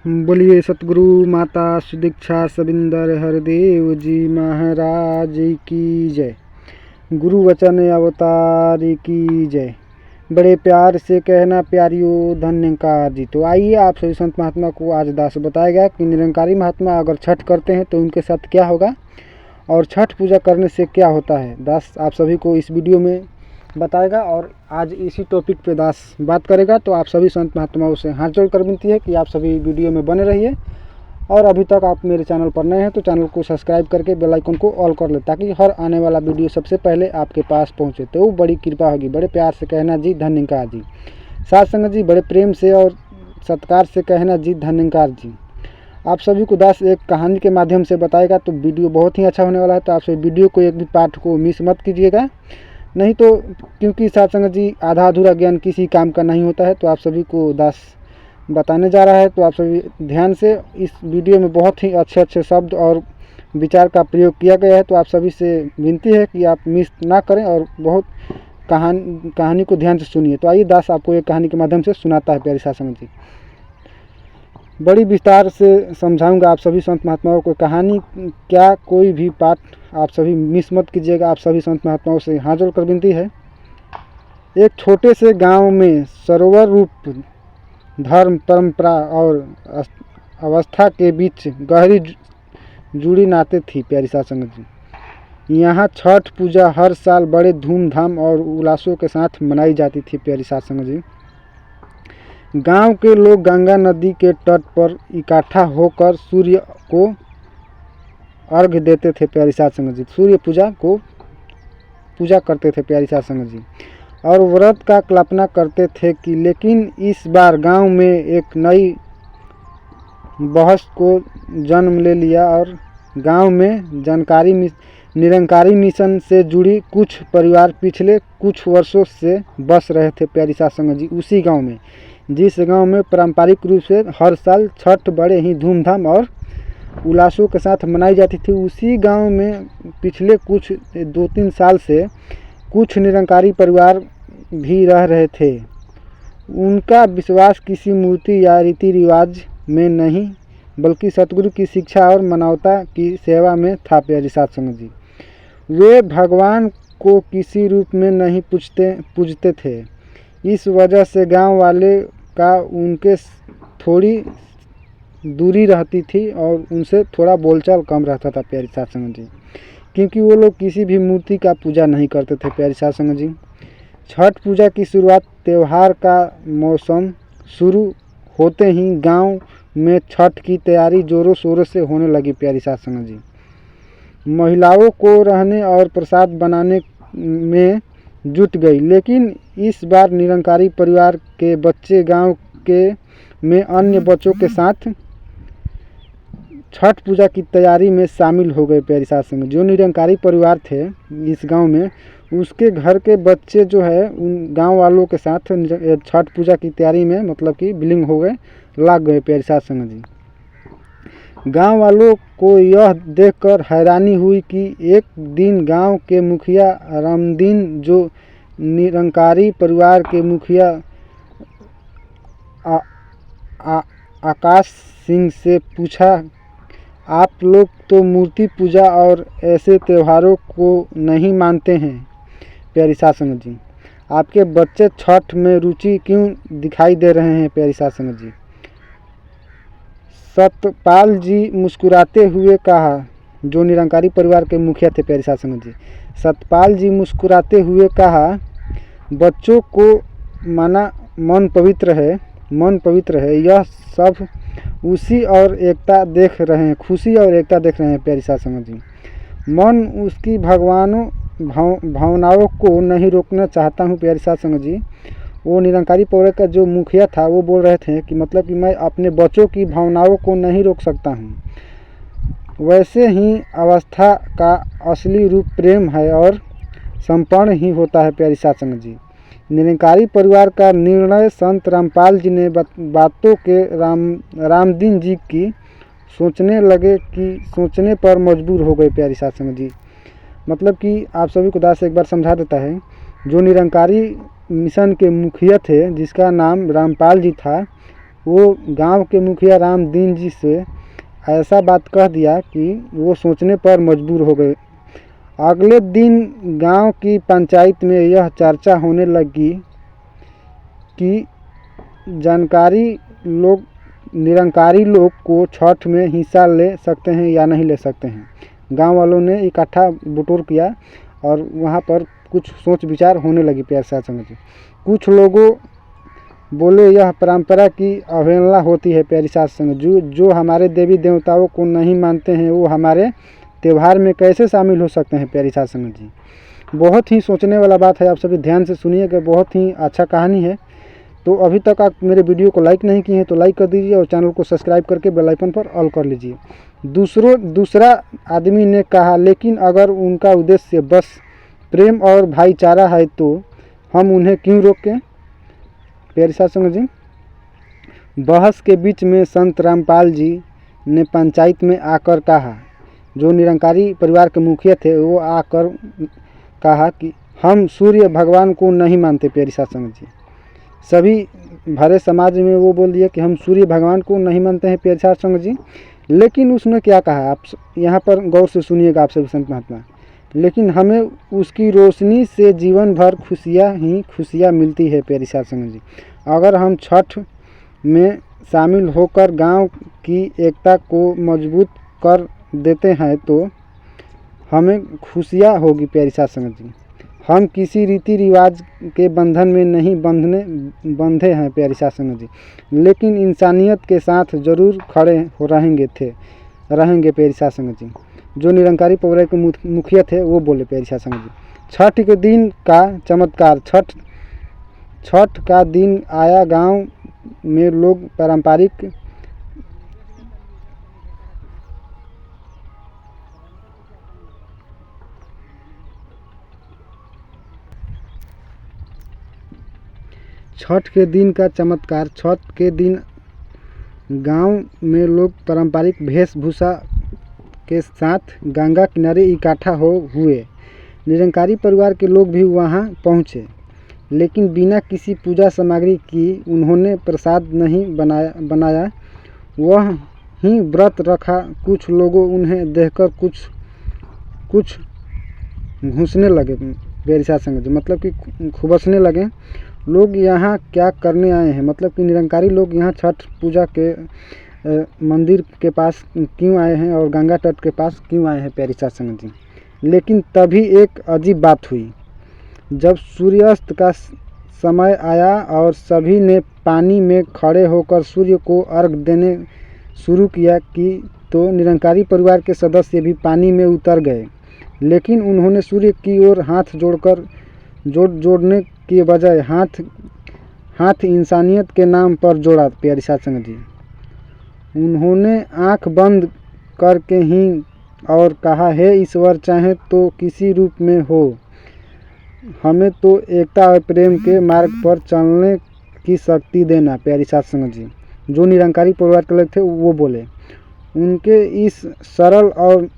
बोलिए सतगुरु माता सुदीक्षा सबिंदर हरदेव जी महाराज की जय। गुरु वचन अवतार की जय। बड़े प्यार से कहना प्यारियों धन्यकार जी। तो आइए आप सभी संत महात्मा को आज दास बताएगा कि निरंकारी महात्मा अगर छठ करते हैं तो उनके साथ क्या होगा और छठ पूजा करने से क्या होता है। दास आप सभी को इस वीडियो में बताएगा और आज इसी टॉपिक पे दास बात करेगा। तो आप सभी संत महात्माओं से हाथ जोड़कर विनती है कि आप सभी वीडियो में बने रहिए और अभी तक आप मेरे चैनल पर नए हैं तो चैनल को सब्सक्राइब करके बेल आइकन को ऑल कर ले ताकि हर आने वाला वीडियो सबसे पहले आपके पास पहुंचे। तो बड़ी कृपा होगी। बड़े प्यार से कहना जी धन्यकार जी। साथ संगत जी बड़े प्रेम से और सत्कार से कहना जी धन्यकार जी। आप सभी को दास एक कहानी के माध्यम से बताएगा तो वीडियो बहुत ही अच्छा होने वाला है। तो आप सभी वीडियो को एक भी पार्ट को मिस मत कीजिएगा, नहीं तो क्योंकि साथ संगत जी आधा अधूरा ज्ञान किसी काम का नहीं होता है। तो आप सभी को दास बताने जा रहा है तो आप सभी ध्यान से इस वीडियो में बहुत ही अच्छे अच्छे शब्द और विचार का प्रयोग किया गया है। तो आप सभी से विनती है कि आप मिस ना करें और बहुत कहानी को ध्यान से सुनिए। तो आइए दास आपको एक कहानी के माध्यम से सुनाता है प्यारी साथ संगत जी। बड़ी विस्तार से समझाऊंगा आप सभी संत महात्माओं को। कहानी क्या कोई भी पाठ आप सभी मिस मत कीजिएगा। आप सभी संत महात्माओं से हाथ जोड़कर विनती है। एक छोटे से गांव में सरोवर रूप धर्म परंपरा और अवस्था के बीच गहरी जुड़ी नाते थी प्यारी साथ संगत जी। यहाँ छठ पूजा हर साल बड़े धूमधाम और उल्लासों के साथ मनाई जाती थी प्यारी साथ संगत जी। गांव के लोग गंगा नदी के तट पर इकट्ठा होकर सूर्य को अर्घ देते थे प्यारी साथ संगत जी। सूर्य पूजा करते थे प्यारी साथ संगत जी और व्रत का कल्पना करते थे कि लेकिन इस बार गांव में एक नई बहस को जन्म ले लिया और गांव में निरंकारी मिशन से जुड़ी कुछ परिवार पिछले कुछ वर्षों से बस रहे थे प्यारी साथ संगत जी उसी गांव में, जिस गांव में पारंपरिक रूप से हर साल छठ बड़े ही धूमधाम और उल्लासों के साथ मनाई जाती थी। उसी गांव में पिछले कुछ 2-3 साल से कुछ निरंकारी परिवार भी रह रहे थे। उनका विश्वास किसी मूर्ति या रीति रिवाज में नहीं बल्कि सतगुरु की शिक्षा और मानवता की सेवा में था प्यारी साथ संगत जी। वे भगवान को किसी रूप में नहीं पूजते थे। इस वजह से गांव वाले का उनके थोड़ी दूरी रहती थी और उनसे थोड़ा बोलचाल कम रहता था प्यारी साथ संगत जी, क्योंकि वो लोग किसी भी मूर्ति का पूजा नहीं करते थे प्यारी साथ संगत जी। छठ पूजा की शुरुआत त्यौहार का मौसम शुरू होते ही गांव में छठ की तैयारी जोरों शोरों से होने लगी प्यारी साथ संगत जी। महिलाओं को रहने और प्रसाद बनाने में जुट गई, लेकिन इस बार निरंकारी परिवार के बच्चे गांव के में अन्य बच्चों के साथ छठ पूजा की तैयारी में शामिल हो गए प्यारी साथ संगत। जो निरंकारी परिवार थे इस गांव में, उसके घर के बच्चे जो है उन गांव वालों के साथ छठ पूजा की तैयारी में मतलब कि विलीन हो गए, लग गए प्यारी साथ संगत जी। गांव वालों को यह देखकर हैरानी हुई कि एक दिन गांव के मुखिया रामदीन जो निरंकारी परिवार के मुखिया आकाश सिंह से पूछा, आप लोग तो मूर्ति पूजा और ऐसे त्योहारों को नहीं मानते हैं प्यारी साथ संगत जी, आपके बच्चे छठ में रुचि क्यों दिखाई दे रहे हैं प्यारी साथ संगत जी। सतपाल जी मुस्कुराते हुए कहा, जो निरंकारी परिवार के मुखिया थे प्यारी साथ संगत जी। सतपाल जी मुस्कुराते हुए कहा, बच्चों को माना मन पवित्र है, यह सब खुशी और एकता देख रहे हैं प्यारी साथ संगत जी। मन उसकी भावनाओं को नहीं रोकना चाहता हूँ प्यारी साथ संगत जी। वो निरंकारी परिवार का जो मुखिया था वो बोल रहे थे कि मतलब कि मैं अपने बच्चों की भावनाओं को नहीं रोक सकता हूँ। वैसे ही अवस्था का असली रूप प्रेम है और संपन्न ही होता है प्यारी साथ संगत जी। निरंकारी परिवार का निर्णय संत रामपाल जी ने बातों के रामदीन जी की सोचने पर मजबूर हो गए प्यारी साथ संगत जी। मतलब कि आप सभी को दास एक बार समझा देता है। जो निरंकारी मिशन के मुखिया थे जिसका नाम रामपाल जी था, वो गांव के मुखिया राम दीन जी से ऐसा बात कह दिया कि वो सोचने पर मजबूर हो गए। अगले दिन गांव की पंचायत में यह चर्चा होने लगी कि निरंकारी लोग को छठ में हिस्सा ले सकते हैं या नहीं ले सकते हैं। गांव वालों ने इकट्ठा बटोर किया और वहां पर कुछ सोच विचार होने लगी। प्यारे साथ संगत जी, कुछ लोगों बोले यह परंपरा की अवहेलना होती है। प्यारी साथ संगत जो हमारे देवी देवताओं को नहीं मानते हैं वो हमारे त्यौहार में कैसे शामिल हो सकते हैं। प्यारी साथ संगत जी, बहुत ही सोचने वाला बात है। आप सभी ध्यान से सुनिएगा, बहुत ही अच्छा कहानी है। तो अभी तक आप मेरे वीडियो को लाइक नहीं किए हैं तो लाइक कर दीजिए और चैनल को सब्सक्राइब करके बेल आइकन पर ऑल कर लीजिए। दूसरा आदमी ने कहा, लेकिन अगर उनका उद्देश्य बस प्रेम और भाईचारा है तो हम उन्हें क्यों रोकें। प्यारे साथ संगत जी, बहस के बीच में संत रामपाल जी ने पंचायत में आकर कहा, जो निरंकारी परिवार के मुखिया थे वो आकर कहा कि हम सूर्य भगवान को नहीं मानते। प्यारी साथ संगत जी, सभी भरे समाज में वो बोल दिया कि हम सूर्य भगवान को नहीं मानते हैं। प्यारे साथ संगत जी, लेकिन उसने क्या कहा, आप यहाँ पर गौर से सुनिएगा आप सभी संत महात्मा। लेकिन हमें उसकी रोशनी से जीवन भर खुशियाँ मिलती है। प्यारी साथ संगत जी, अगर हम छठ में शामिल होकर गांव की एकता को मजबूत कर देते हैं तो हमें खुशियाँ होगी। प्यारी साथ संगत जी, हम किसी रीति रिवाज के बंधन में नहीं बंधे हैं। प्यारी साथ संगत जी, लेकिन इंसानियत के साथ जरूर खड़े हो रहेंगे। प्यारी साथ संगत जी, जो निरंकारी परिवार के मुखिया थे वो बोले। प्यारी साथ संगत जी, छठ के दिन का चमत्कार। छठ का दिन आया, गांव में लोग पारंपरिक छठ के दिन का चमत्कार। छठ के दिन गांव में लोग पारंपरिक वेशभूषा के साथ गंगा किनारे इकट्ठा हुए। निरंकारी परिवार के लोग भी वहां पहुंचे, लेकिन बिना किसी पूजा सामग्री की उन्होंने प्रसाद नहीं बनाया, वह ही व्रत रखा। कुछ लोगों उन्हें देखकर कुछ घुसने लगे। प्यारी साथ संगत जी, मतलब कि खुबसने लगे। लोग यहाँ क्या करने आए हैं, मतलब कि निरंकारी लोग यहाँ छठ पूजा के मंदिर के पास क्यों आए हैं और गंगा तट के पास क्यों आए हैं। प्यारी साथ संगत जी, लेकिन तभी एक अजीब बात हुई। जब सूर्यास्त का समय आया और सभी ने पानी में खड़े होकर सूर्य को अर्घ देने शुरू किया कि तो निरंकारी परिवार के सदस्य भी पानी में उतर गए, लेकिन उन्होंने सूर्य की ओर हाथ जोड़ने के बजाय हाथ इंसानियत के नाम पर जोड़ा। प्यारी साथ संगत जी, उन्होंने आंख बंद करके ही और कहा, हे ईश्वर, चाहे तो किसी रूप में हो, हमें तो एकता और प्रेम के मार्ग पर चलने की शक्ति देना। प्यारी साथ संगत जी, जो निरंकारी परिवार के लोग थे वो बोले। उनके इस सरल और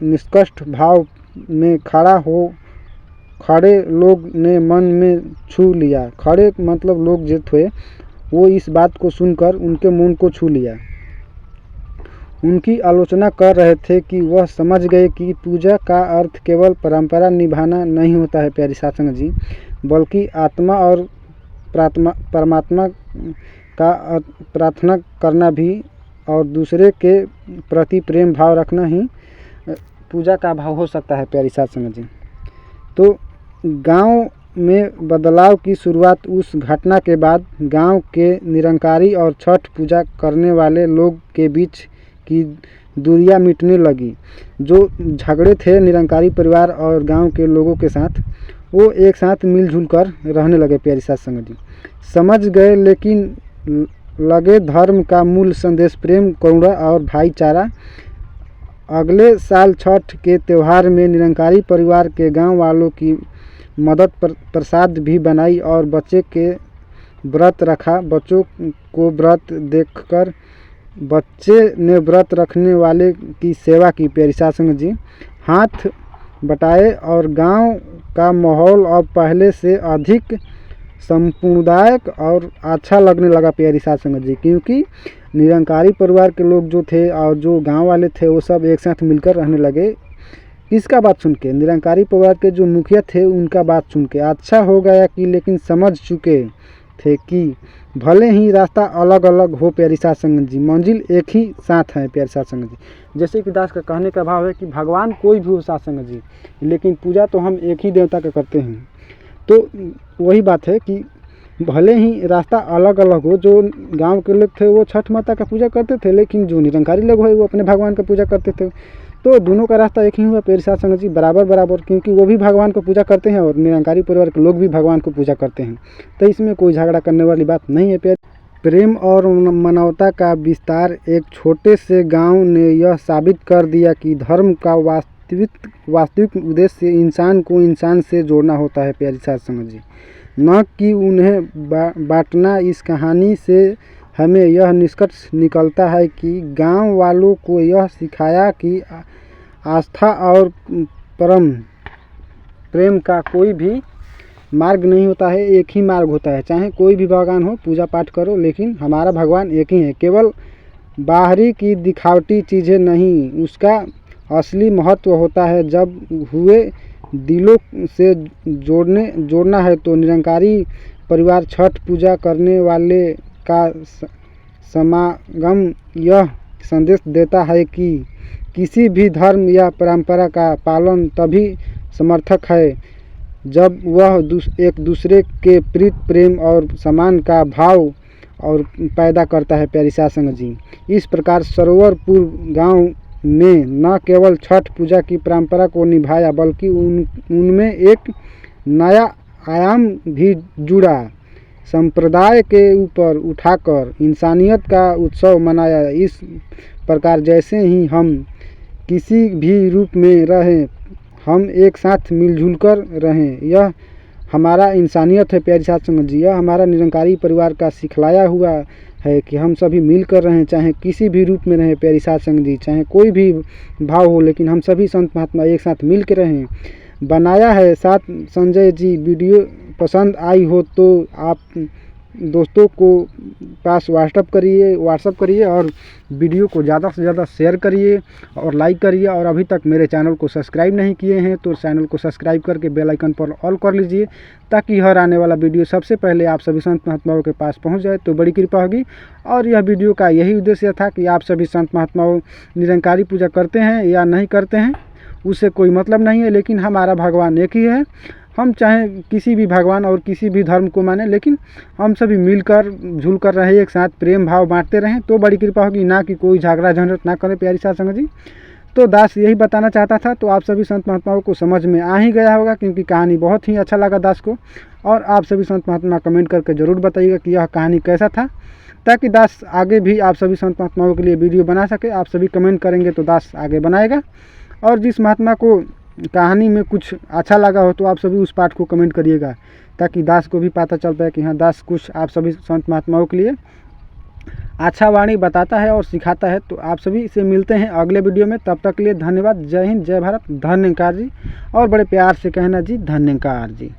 निष्कष्ट भाव में खड़े लोग ने मन में छू लिया। खड़े मतलब लोग जो थे वो इस बात को सुनकर उनके मन को छू लिया। उनकी आलोचना कर रहे थे कि वह समझ गए कि पूजा का अर्थ केवल परंपरा निभाना नहीं होता है। प्यारी साथ संगत जी, बल्कि आत्मा और परमात्मा का प्रार्थना करना भी और दूसरे के प्रति प्रेम भाव रखना ही पूजा का भाव हो सकता है। प्यारी साथ संगत जी, तो गांव में बदलाव की शुरुआत उस घटना के बाद गांव के निरंकारी और छठ पूजा करने वाले लोग के बीच की दूरियां मिटने लगी। जो झगड़े थे निरंकारी परिवार और गांव के लोगों के साथ, वो एक साथ मिलजुल कर रहने लगे। प्यारी साथ संगत जी, समझ गए, लेकिन लगे धर्म का मूल संदेश प्रेम, करुणा और भाईचारा। अगले साल छठ के त्यौहार में निरंकारी परिवार के गांव वालों की मदद प्रसाद भी बनाई और बच्चे के व्रत रखा। बच्चों को व्रत देखकर बच्चे ने व्रत रखने वाले की सेवा की। प्यारी साथ संगत जी, हाथ बटाए और गांव का माहौल अब पहले से अधिक संपूर्णदायक और अच्छा लगने लगा प्यारी साध संगत जी, क्योंकि निरंकारी परिवार के लोग जो थे और जो गांव वाले थे वो सब एक साथ मिलकर रहने लगे। किसका बात सुन के? निरंकारी परिवार के जो मुखिया थे उनका बात सुन के। अच्छा हो गया कि लेकिन समझ चुके थे कि भले ही रास्ता अलग अलग हो प्यारी साध संगत जी, मंजिल एक ही साथ है प्यारी साध संगत जी। जैसे कि दास का कहने का भाव है कि भगवान कोई भी हो साध संगत जी, लेकिन पूजा तो हम एक ही देवता का करते हैं। तो वही बात है कि भले ही रास्ता अलग अलग हो, जो गांव के लोग थे वो छठ माता का पूजा करते थे, लेकिन जो निरंकारी लोग है वो अपने भगवान का पूजा करते थे। तो दोनों का रास्ता एक ही हुआ प्यारे साध संगत जी, बराबर बराबर, क्योंकि वो भी भगवान को पूजा करते हैं और निरंकारी परिवार के लोग भी भगवान को पूजा करते हैं। तो इसमें कोई झगड़ा करने वाली बात नहीं है प्यारे। प्रेम और मानवता का विस्तार एक छोटे से गांव ने यह साबित कर दिया कि धर्म का वास्तविक उद्देश्य इंसान को इंसान से जोड़ना होता है प्यारी साध संगत जी, न कि उन्हें बांटना। इस कहानी से हमें यह निष्कर्ष निकलता है कि गांव वालों को यह सिखाया कि आस्था और परम प्रेम का कोई भी मार्ग नहीं होता है, एक ही मार्ग होता है। चाहे कोई भी भगवान हो, पूजा पाठ करो, लेकिन हमारा भगवान एक ही है। केवल बाहरी की दिखावटी चीज़ें नहीं, उसका असली महत्व होता है जब हुए दिलों से जोड़ना है। तो निरंकारी परिवार छठ पूजा करने वाले का समागम यह संदेश देता है कि किसी भी धर्म या परंपरा का पालन तभी समर्थक है जब वह एक दूसरे के प्रीत प्रेम और सम्मान का भाव और पैदा करता है प्यारी साध संगत जी। इस प्रकार सरोवरपुर गांव ने न केवल छठ पूजा की परंपरा को निभाया, बल्कि उनमें एक नया आयाम भी जुड़ा। संप्रदाय के ऊपर उठाकर इंसानियत का उत्सव मनाया। इस प्रकार जैसे ही हम किसी भी रूप में रहें, हम एक साथ मिलजुल कर रहें, यह हमारा इंसानियत है प्यारी साध संगत जी। यह हमारा निरंकारी परिवार का सिखलाया हुआ है कि हम सभी मिल कर रहें, चाहे किसी भी रूप में रहें प्यारी साध संगत जी, चाहे कोई भी भाव हो, लेकिन हम सभी संत महात्मा एक साथ मिल के रहें। बनाया है साथ संजय जी। वीडियो पसंद आई हो तो आप दोस्तों को पास व्हाट्सअप करिए और वीडियो को ज़्यादा से ज़्यादा शेयर करिए और लाइक करिए। और अभी तक मेरे चैनल को सब्सक्राइब नहीं किए हैं तो चैनल को सब्सक्राइब करके बेल आइकन पर ऑल कर लीजिए, ताकि हर आने वाला वीडियो सबसे पहले आप सभी संत महात्माओं के पास पहुंच जाए, तो बड़ी कृपा होगी। और यह वीडियो का यही उद्देश्य था कि आप सभी संत महात्माओं निरंकारी पूजा करते हैं या नहीं करते हैं उससे कोई मतलब नहीं है, लेकिन हमारा भगवान एक ही है। हम चाहे किसी भी भगवान और किसी भी धर्म को माने, लेकिन हम सभी मिलकर जुल कर रहे, एक साथ प्रेम भाव बांटते रहें, तो बड़ी कृपा होगी। ना कि कोई झगड़ा झंझट ना करें प्यारी साध संगत जी। तो दास यही बताना चाहता था। तो आप सभी संत महात्माओं को समझ में आ ही गया होगा, क्योंकि कहानी बहुत ही अच्छा लगा दास को। और आप सभी संत महात्मा कमेंट करके ज़रूर बताइएगा कि यह कहानी कैसा था, ताकि दास आगे भी आप सभी संत महात्माओं के लिए वीडियो बना सके। आप सभी कमेंट करेंगे तो दास आगे बनाएगा। और जिस महात्मा को कहानी में कुछ अच्छा लगा हो तो आप सभी उस पाठ को कमेंट करिएगा, ताकि दास को भी पता चल पाए कि हाँ, दास कुछ आप सभी संत महात्माओं के लिए अच्छा वाणी बताता है और सिखाता है। तो आप सभी से मिलते हैं अगले वीडियो में। तब तक के लिए धन्यवाद। जय हिंद, जय भारत, धन्यकार जी। और बड़े प्यार से कहना जी, धन्यकार जी।